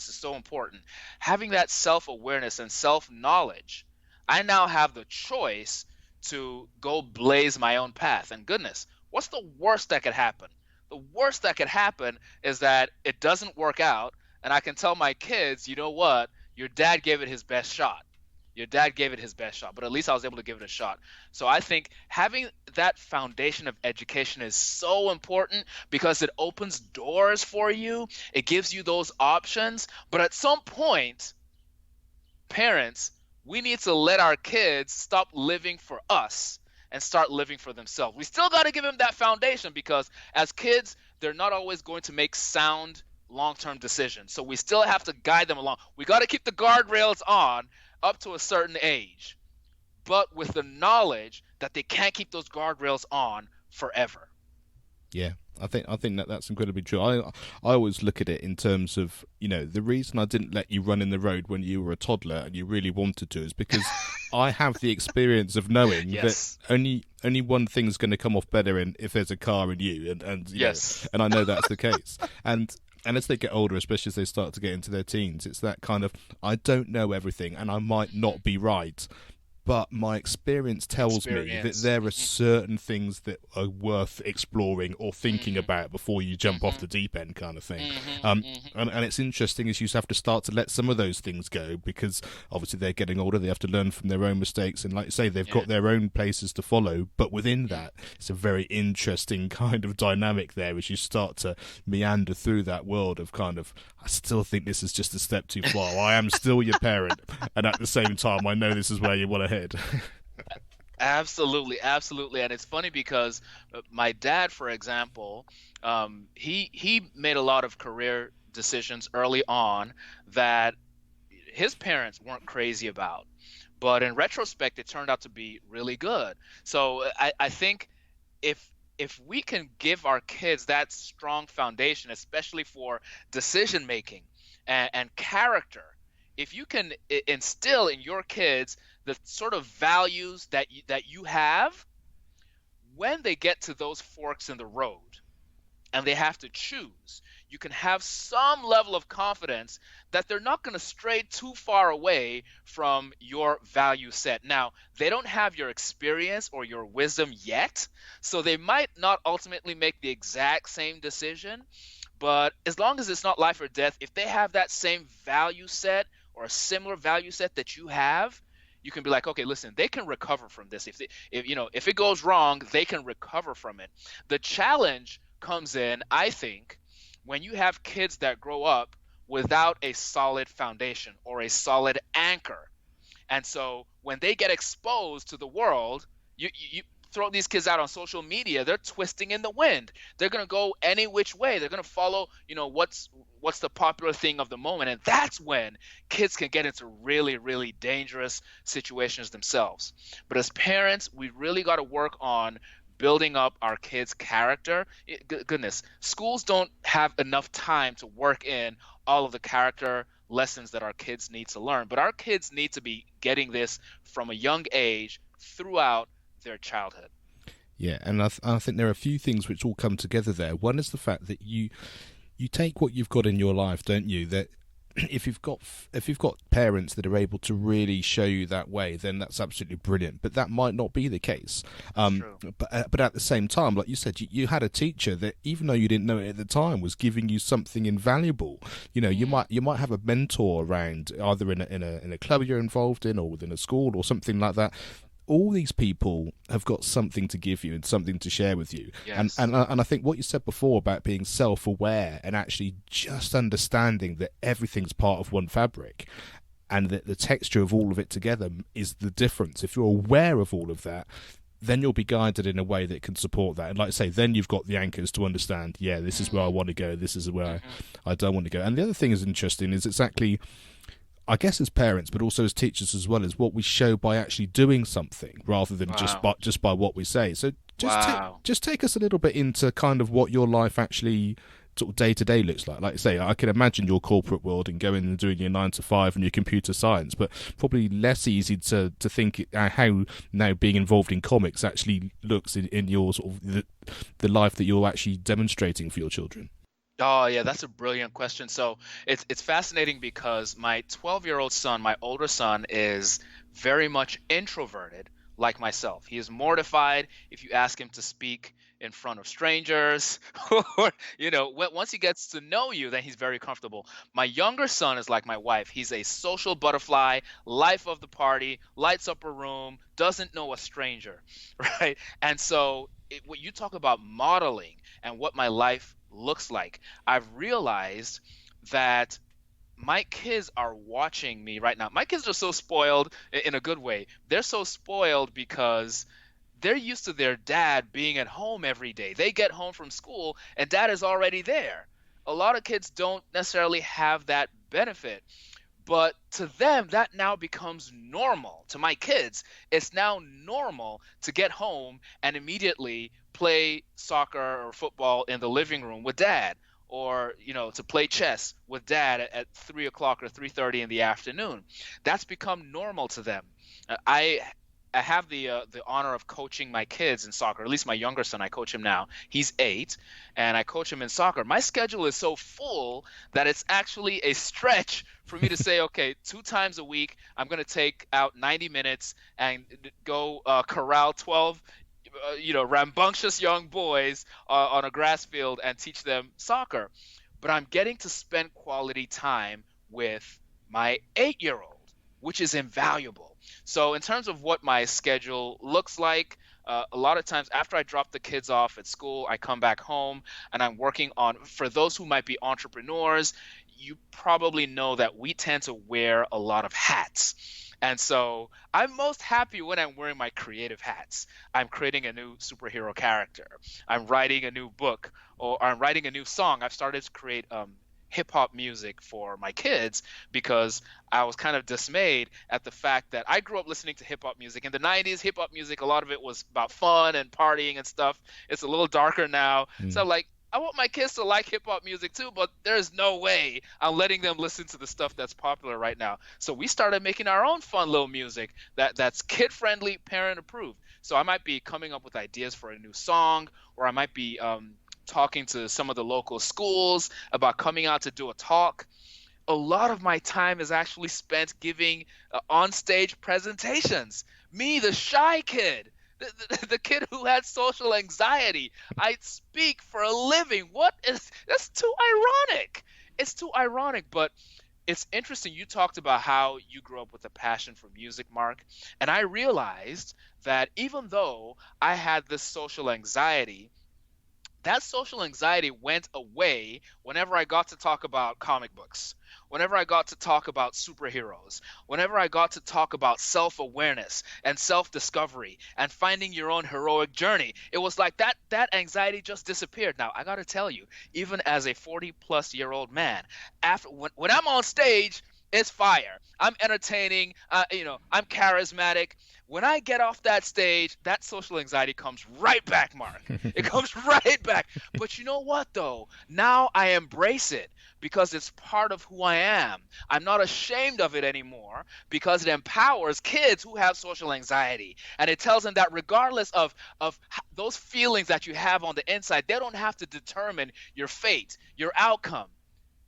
is so important. Having that self-awareness and self-knowledge, I now have the choice to go blaze my own path. And goodness, what's the worst that could happen? The worst that could happen is that it doesn't work out, and I can tell my kids, you know what? Your dad gave it his best shot. Your dad gave it his best shot, but at least I was able to give it a shot. So I think having that foundation of education is so important because it opens doors for you. It gives you those options. But at some point, parents, we need to let our kids stop living for us and start living for themselves. We still got to give them that foundation because as kids, they're not always going to make sound long-term decisions. So we still have to guide them along. We got to keep the guardrails on up to a certain age, but with the knowledge that they can't keep those guardrails on forever. Yeah, I think that's incredibly true. I always look at it in terms of, the reason I didn't let you run in the road when you were a toddler and you really wanted to is because I have the experience of knowing Yes. that only one thing's going to come off better if there's a car in you, and Yes. and I know that's the case. And as they get older, especially as they start to get into their teens, it's that kind of, I don't know everything and I might not be right, but my experience tells me that there are certain things that are worth exploring or thinking about before you jump off the deep end, kind of thing. And it's interesting is you have to start to let some of those things go because obviously they're getting older, they have to learn from their own mistakes, and like you say, they've got their own places to follow, but within that it's a very interesting kind of dynamic there as you start to meander through that world of kind of, I still think this is just a step too far, I am still your parent, and at the same time I know this is where you want to head. Absolutely, absolutely. And it's funny because my dad, for example, he made a lot of career decisions early on that his parents weren't crazy about. But in retrospect, it turned out to be really good. So I think if we can give our kids that strong foundation, especially for decision making and character, if you can instill in your kids the sort of values that you have, when they get to those forks in the road and they have to choose, you can have some level of confidence that they're not going to stray too far away from your value set. Now, they don't have your experience or your wisdom yet, so they might not ultimately make the exact same decision, but as long as it's not life or death, if they have that same value set or a similar value set that you have, you can be like, okay, listen, they can recover from this. If it goes wrong, they can recover from it. The challenge comes in, I think, when you have kids that grow up without a solid foundation or a solid anchor. And so when they get exposed to the world, you throw these kids out on social media, they're twisting in the wind. They're going to go any which way. They're going to follow, what's the popular thing of the moment. And that's when kids can get into really, really dangerous situations themselves. But as parents, we really got to work on building up our kids' character. Goodness, schools don't have enough time to work in all of the character lessons that our kids need to learn. But our kids need to be getting this from a young age throughout their childhood. Yeah, and I think there are a few things which all come together there. One is the fact that you take what you've got in your life, don't you? That if you've got parents that are able to really show you that way, then that's absolutely brilliant. But that might not be the case. But at the same time, like you said, you had a teacher that, even though you didn't know it at the time, was giving you something invaluable. You might have a mentor around, either in a club you're involved in, or within a school or something like that. All these people have got something to give you and something to share with you. Yes. And I think what you said before about being self-aware and actually just understanding that everything's part of one fabric and that the texture of all of it together is the difference. If you're aware of all of that, then you'll be guided in a way that can support that. And like I say, then you've got the anchors to understand, this is where I want to go, this is where I don't want to go. And the other thing is interesting is exactly, I guess, as parents, but also as teachers as well, is what we show by actually doing something rather than just by what we say. So just take us a little bit into kind of what your life actually sort of day to day looks like. Like I say, I can imagine your corporate world and going and doing your 9 to 5 and your computer science, but probably less easy to think how now being involved in comics actually looks in your sort of the life that you're actually demonstrating for your children. Oh, yeah, that's a brilliant question. So it's fascinating because my 12-year-old son, my older son, is very much introverted like myself. He is mortified if you ask him to speak in front of strangers or once he gets to know you, then he's very comfortable. My younger son is like my wife. He's a social butterfly, life of the party, lights up a room, doesn't know a stranger, right? And so what you talk about modeling and what my life looks like, I've realized that my kids are watching me right now. My kids are so spoiled in a good way. They're so spoiled because they're used to their dad being at home every day. They get home from school and dad is already there. A lot of kids don't necessarily have that benefit. But to them, that now becomes normal. To my kids, it's now normal to get home and immediately play soccer or football in the living room with dad, or to play chess with dad at 3 o'clock or 3:30 in the afternoon. That's become normal to them. I have the honor of coaching my kids in soccer. At least my younger son, I coach him now. He's 8, and I coach him in soccer. My schedule is so full that it's actually a stretch for me to say, okay, 2 times a week, I'm going to take out 90 minutes and go corral 12 rambunctious young boys on a grass field and teach them soccer. But I'm getting to spend quality time with my 8-year-old, which is invaluable. So in terms of what my schedule looks like, a lot of times after I drop the kids off at school, I come back home and I'm working on, for those who might be entrepreneurs, you probably know that we tend to wear a lot of hats. And so I'm most happy when I'm wearing my creative hats. I'm creating a new superhero character. I'm writing a new book, or I'm writing a new song. I've started to create hip hop music for my kids because I was kind of dismayed at the fact that I grew up listening to hip hop music. In the 90s, hip hop music, a lot of it was about fun and partying and stuff. It's a little darker now. So like, I want my kids to like hip hop music too, but there's no way I'm letting them listen to the stuff that's popular right now. So we started making our own fun little music that's kid friendly, parent approved. So I might be coming up with ideas for a new song, or I might be talking to some of the local schools about coming out to do a talk. A lot of my time is actually spent giving on-stage presentations. Me, the shy kid, the kid who had social anxiety. I speak for a living. That's too ironic. It's too ironic, but it's interesting. You talked about how you grew up with a passion for music, Mark, and I realized that even though I had this social anxiety, that social anxiety went away whenever I got to talk about comic books, whenever I got to talk about superheroes, whenever I got to talk about self-awareness and self-discovery and finding your own heroic journey. It was like that anxiety just disappeared. Now, I got to tell you, even as a 40-plus-year-old man, when I'm on stage, it's fire. I'm entertaining, I'm charismatic. When I get off that stage, that social anxiety comes right back, Mark. It comes right back. But you know what, though? Now I embrace it because it's part of who I am. I'm not ashamed of it anymore because it empowers kids who have social anxiety. And it tells them that regardless of those feelings that you have on the inside, they don't have to determine your fate, your outcome.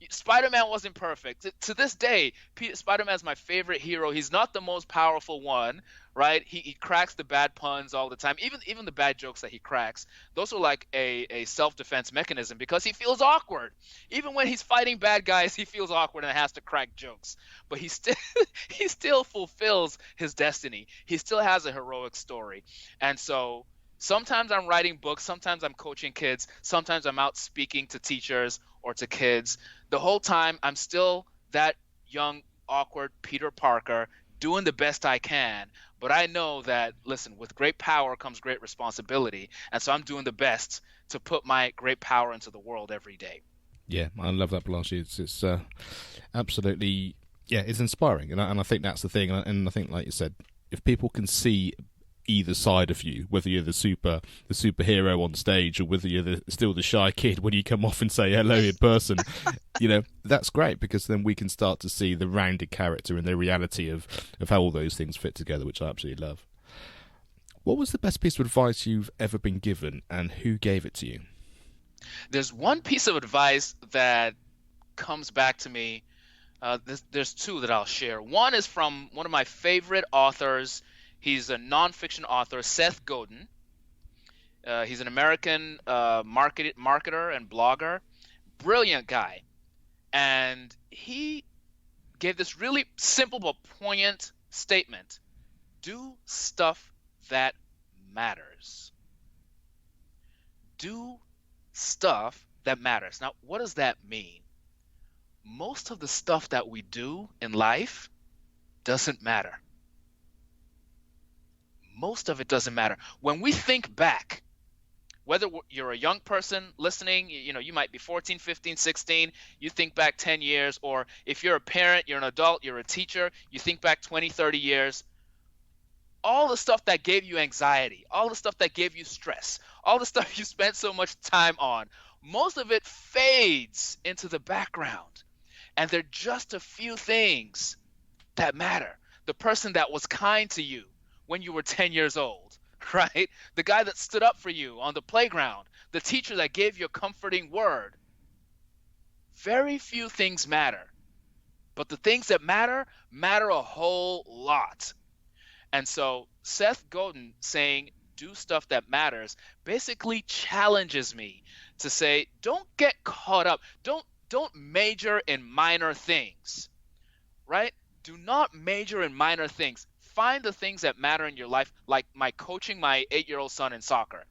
Spider-Man wasn't perfect. To this day, Spider-Man's my favorite hero. He's not the most powerful one, right? He cracks the bad puns all the time. Even the bad jokes that he cracks, those are like a self-defense mechanism because he feels awkward. Even when he's fighting bad guys, he feels awkward and has to crack jokes. But he still fulfills his destiny. He still has a heroic story. And so sometimes I'm writing books, sometimes I'm coaching kids, sometimes I'm out speaking to teachers or to kids. The whole time I'm still that young, awkward Peter Parker doing the best I can. But I know that, listen, with great power comes great responsibility. And so I'm doing the best to put my great power into the world every day. Yeah, I love that, Bolaji. It's absolutely, it's inspiring. And I think that's the thing. And I think, like you said, if people can see either side of you, whether you're the superhero on stage or whether you're still the shy kid when you come off and say hello in person, that's great because then we can start to see the rounded character and the reality of how all those things fit together, which I absolutely love. What was the best piece of advice you've ever been given and who gave it to you? There's one piece of advice that comes back to me There's two that I'll share. One is from one of my favorite authors. He's a nonfiction author, Seth Godin. He's an American marketer and blogger. Brilliant guy. And he gave this really simple but poignant statement. Do stuff that matters. Do stuff that matters. Now, what does that mean? Most of the stuff that we do in life doesn't matter. Most of it doesn't matter. When we think back, whether you're a young person listening, you might be 14, 15, 16, you think back 10 years, or if you're a parent, you're an adult, you're a teacher, you think back 20, 30 years, all the stuff that gave you anxiety, all the stuff that gave you stress, all the stuff you spent so much time on, most of it fades into the background. And they're just a few things that matter. The person that was kind to you when you were 10 years old, right? The guy that stood up for you on the playground, the teacher that gave you a comforting word. Very few things matter. But the things that matter a whole lot. And so Seth Godin saying, do stuff that matters, basically challenges me to say, don't get caught up. Don't major in minor things, right? Do not major in minor things. Find the things that matter in your life, like my coaching my 8-year-old son in soccer.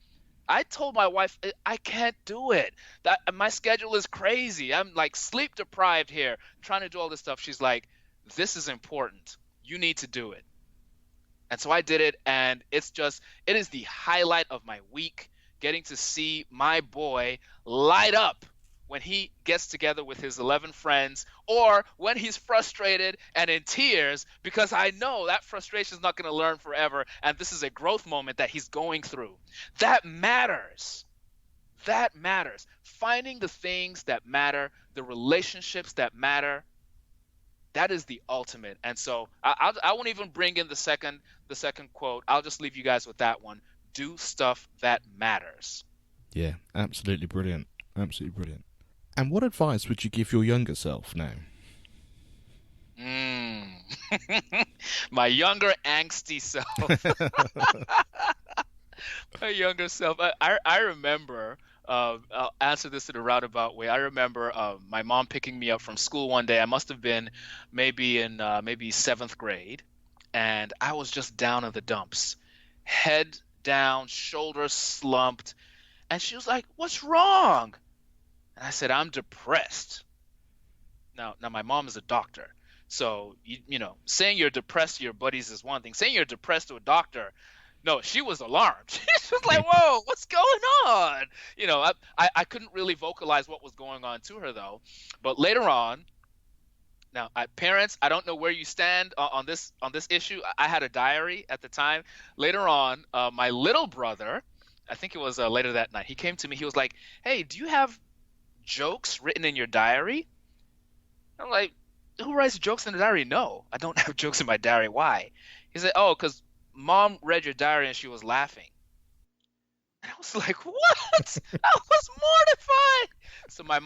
I told my wife, I can't do it. That my schedule is crazy. I'm like sleep deprived here, trying to do all this stuff. She's like, this is important. You need to do it. And so I did it, and it is the highlight of my week, getting to see my boy light up when he gets together with his 11 friends, or when he's frustrated and in tears, because I know that frustration is not going to learn forever, and this is a growth moment that he's going through. That matters. That matters. Finding the things that matter, the relationships that matter, that is the ultimate. And so I won't even bring in the second quote. I'll just leave you guys with that one. Do stuff that matters. Yeah, absolutely brilliant. Absolutely brilliant. And what advice would you give your younger self now? My younger angsty self. My younger self. I remember, I'll answer this in a roundabout way. I remember my mom picking me up from school one day. I must have been maybe in seventh grade. And I was just down in the dumps. Head down, shoulders slumped. And she was like, "What's wrong?" And I said, "I'm depressed." Now my mom is a doctor. So, saying you're depressed to your buddies is one thing. Saying you're depressed to a doctor, no, she was alarmed. She was like, "Whoa, what's going on?" I couldn't really vocalize what was going on to her, though. But later on, now, parents, I don't know where you stand on this issue. I had a diary at the time. Later on, my little brother, I think it was later that night, he came to me. He was like, "Hey, do you have jokes written in your diary?" I'm like, "Who writes jokes in the diary?" "No, I don't have jokes in my diary." "Why?" He said, "Oh, because Mom read your diary and she was laughing." And I was like, "What?" I was mortified. So my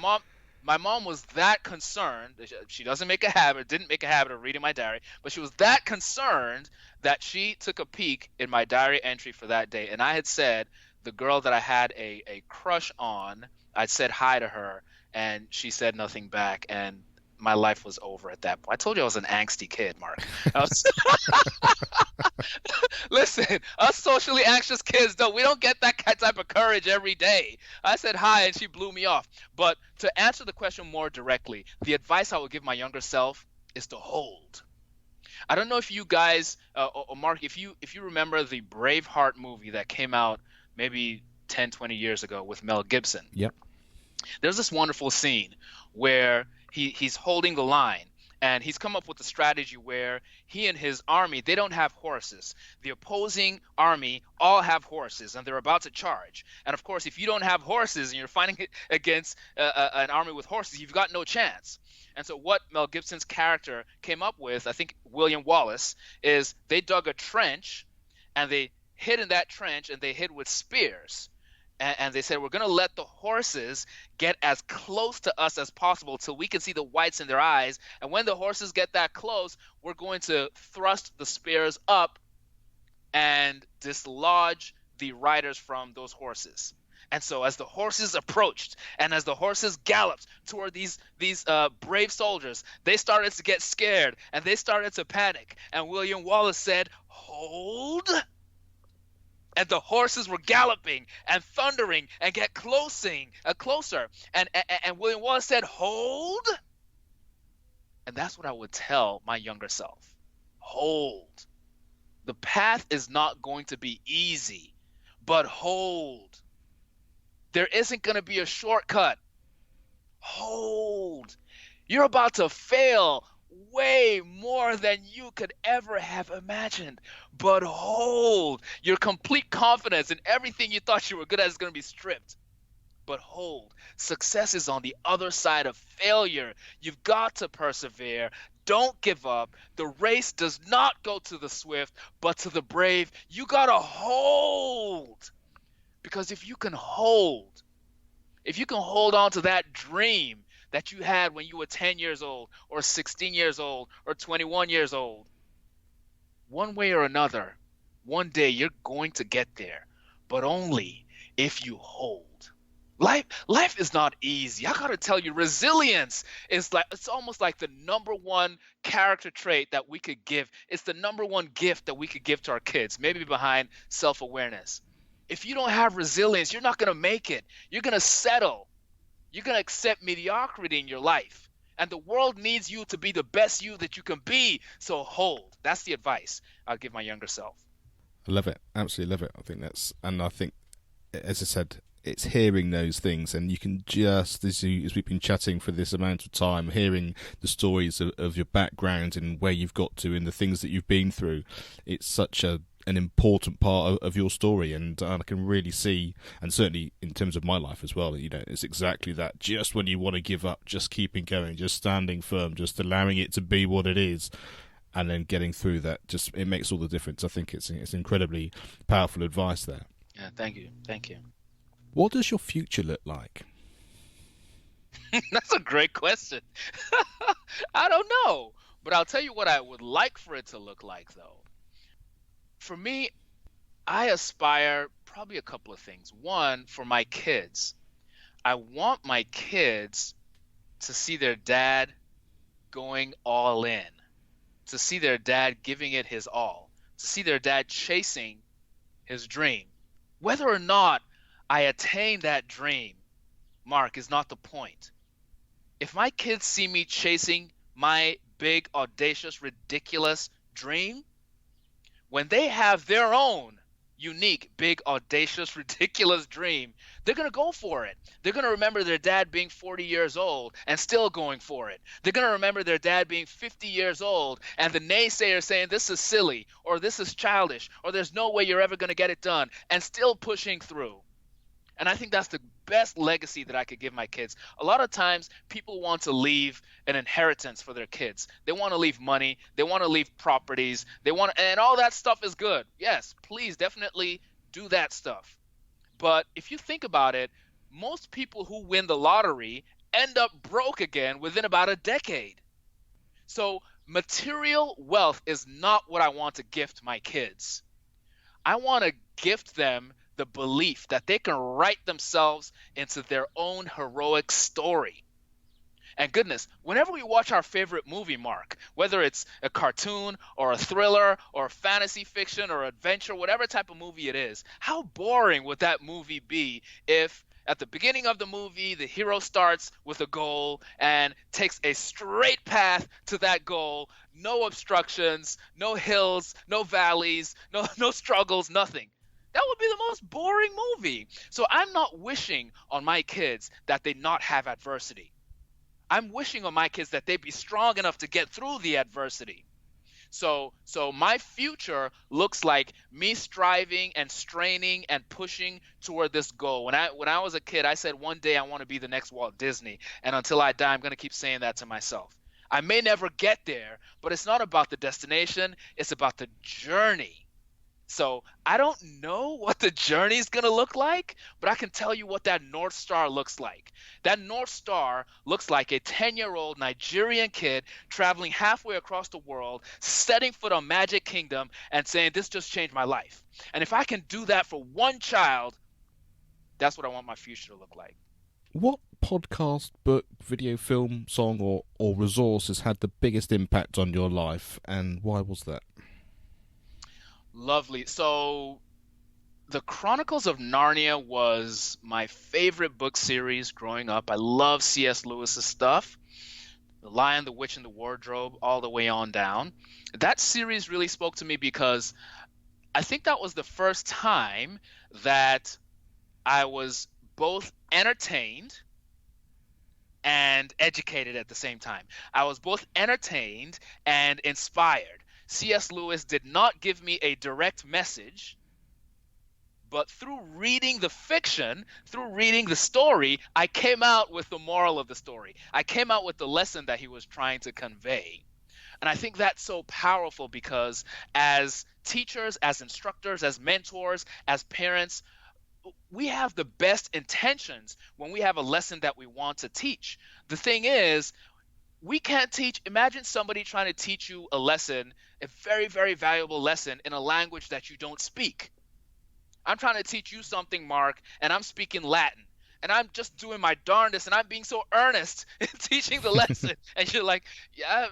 mom was that concerned. She didn't make a habit of reading my diary, but she was that concerned that she took a peek in my diary entry for that day. And I had said the girl that I had a crush on, I said hi to her, and she said nothing back, and my life was over at that point. I told you I was an angsty kid, Mark. Listen, us socially anxious kids, though, we don't get that type of courage every day. I said hi, and she blew me off. But to answer the question more directly, the advice I would give my younger self is to hold. I don't know if you guys, or Mark, if you remember the Braveheart movie that came out maybe 10, 20 years ago with Mel Gibson. Yep. There's this wonderful scene where he's holding the line, and he's come up with a strategy where he and his army, they don't have horses. The opposing army all have horses, and they're about to charge. And of course, if you don't have horses and you're fighting against an army with horses, you've got no chance. And so what Mel Gibson's character came up with, I think William Wallace, is they dug a trench, and they hid in that trench, and they hid with spears. And they said, we're going to let the horses get as close to us as possible till we can see the whites in their eyes. And when the horses get that close, we're going to thrust the spears up and dislodge the riders from those horses. And so as the horses approached and as the horses galloped toward these brave soldiers, they started to get scared and they started to panic. And William Wallace said, hold. And the horses were galloping and thundering and get closer. And William Wallace said, hold. And that's what I would tell my younger self. Hold. The path is not going to be easy, but hold. There isn't going to be a shortcut. Hold. You're about to fail way more than you could ever have imagined. But hold. Your complete confidence in everything you thought you were good at is going to be stripped. But hold. Success is on the other side of failure. You've got to persevere. Don't give up. The race does not go to the swift, but to the brave. You got to hold. Because if you can hold on to that dream that you had when you were 10 years old or 16 years old or 21 years old, one way or another, one day you're going to get there, but only if you hold. Life is not easy. I gotta tell you, resilience is it's almost like the number one character trait that we could give. It's the number one gift that we could give to our kids, maybe behind self-awareness. If you don't have resilience, you're not gonna make it. You're gonna settle. You're gonna accept mediocrity in your life. And the world needs you to be the best you that you can be. So hold. That's the advice I'll give my younger self. I love it. Absolutely love it. I think, as I said, it's hearing those things, and you can just, as we've been chatting for this amount of time, hearing the stories of your background and where you've got to and the things that you've been through, it's such an important part of your story, and I can really see, and certainly in terms of my life as well, it's exactly that. Just when you want to give up, just keeping going, just standing firm, just allowing it to be what it is, and then getting through that, it makes all the difference. I think it's incredibly powerful advice there. Yeah, thank you. What does your future look like? That's a great question. I don't know, but I'll tell you what I would like for it to look like, though. For me, I aspire probably a couple of things. One, for my kids. I want my kids to see their dad going all in, to see their dad giving it his all, to see their dad chasing his dream. Whether or not I attain that dream, Mark, is not the point. If my kids see me chasing my big, audacious, ridiculous dream, when they have their own unique, big, audacious, ridiculous dream, they're going to go for it. They're going to remember their dad being 40 years old and still going for it. They're going to remember their dad being 50 years old and the naysayers saying this is silly or this is childish or there's no way you're ever going to get it done, and still pushing through. And I think that's the best legacy that I could give my kids. A lot of times people want to leave an inheritance for their kids. They want to leave money. They want to leave properties. And all that stuff is good. Yes, please definitely do that stuff. But if you think about it, most people who win the lottery end up broke again within about a decade. So material wealth is not what I want to gift my kids. I want to gift them the belief that they can write themselves into their own heroic story. And goodness, whenever we watch our favorite movie, Mark, whether it's a cartoon or a thriller or a fantasy fiction or adventure, whatever type of movie it is, how boring would that movie be if at the beginning of the movie, the hero starts with a goal and takes a straight path to that goal, no obstructions, no hills, no valleys, no struggles, nothing. That would be the most boring movie. So I'm not wishing on my kids that they not have adversity. I'm wishing on my kids that they be strong enough to get through the adversity. So my future looks like me striving and straining and pushing toward this goal. When I was a kid, I said one day I want to be the next Walt Disney, and until I die, I'm going to keep saying that to myself. I may never get there, but it's not about the destination, it's about the journey. So I don't know what the journey is going to look like, but I can tell you what that North Star looks like. That North Star looks like a 10-year-old Nigerian kid traveling halfway across the world, setting foot on Magic Kingdom and saying, this just changed my life. And if I can do that for one child, that's what I want my future to look like. What podcast, book, video, film, song, or resource has had the biggest impact on your life, and why was that? Lovely. So The Chronicles of Narnia was my favorite book series growing up. I love C.S. Lewis's stuff. The Lion, the Witch, and the Wardrobe, all the way on down. That series really spoke to me because I think that was the first time that I was both entertained and educated at the same time. I was both entertained and inspired. C.S. Lewis did not give me a direct message, but through reading the fiction, through reading the story, I came out with the moral of the story. I came out with the lesson that he was trying to convey. And I think that's so powerful because as teachers, as instructors, as mentors, as parents, we have the best intentions when we have a lesson that we want to teach. The thing is, we can't teach. Imagine somebody trying to teach you a lesson, a very, very valuable lesson in a language that you don't speak. I'm trying to teach you something, Mark, and I'm speaking Latin. And I'm just doing my darndest, and I'm being so earnest in teaching the lesson. And you're like, yeah,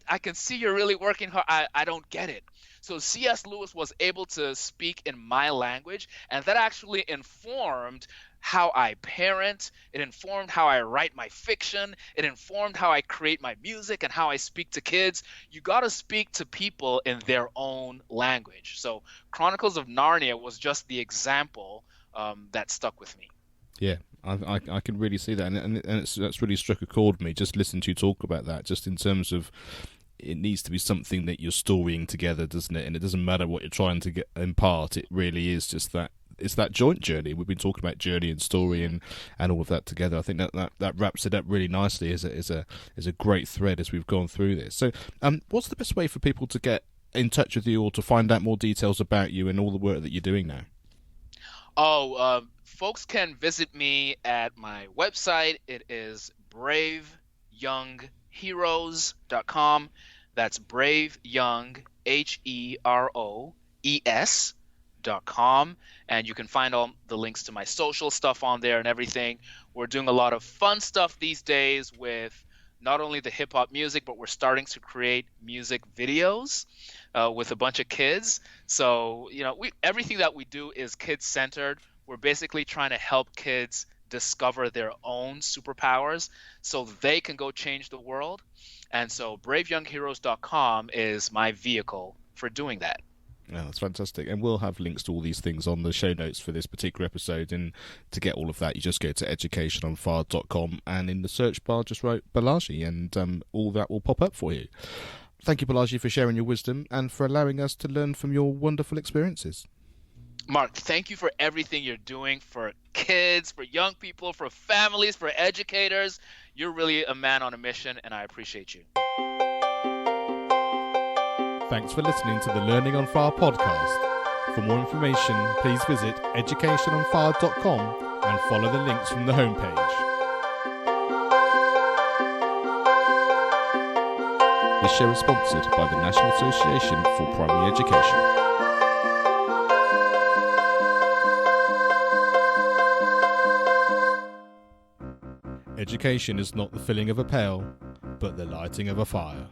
I can see you're really working hard. I don't get it. So C.S. Lewis was able to speak in my language, and that actually informed how I parent. It informed how I write my fiction. It informed how I create my music and how I speak to kids. You got to speak to people in their own language. So Chronicles of Narnia was just the example that stuck with me. Yeah, I can really see that, and that's really struck a chord with me. Just listening to you talk about that, just in terms of it needs to be something that you're storying together, doesn't it? And it doesn't matter what you're trying to impart. It really is just that. It's that joint journey. We've been talking about journey and story and all of that together. I think that wraps it up really nicely as a great thread as we've gone through this. So, what's the best way for people to get in touch with you or to find out more details about you and all the work that you're doing now? Folks can visit me at my website. It is braveyoungheroes.com. That's braveyoung, HEROES.com. And you can find all the links to my social stuff on there and everything. We're doing a lot of fun stuff these days with not only the hip hop music, but we're starting to create music videos with a bunch of kids. So, everything that we do is kid centered. We're basically trying to help kids discover their own superpowers so they can go change the world. And so braveyoungheroes.com is my vehicle for doing that. Yeah, that's fantastic. And we'll have links to all these things on the show notes for this particular episode. And to get all of that, you just go to educationonfire.com and in the search bar, just write Bolaji and all that will pop up for you. Thank you, Bolaji, for sharing your wisdom and for allowing us to learn from your wonderful experiences. Mark, thank you for everything you're doing for kids, for young people, for families, for educators. You're really a man on a mission, and I appreciate you. Thanks for listening to the Learning on Fire podcast. For more information, please visit educationonfire.com and follow the links from the homepage. This show is sponsored by the National Association for Primary Education. Education is not the filling of a pail, but the lighting of a fire.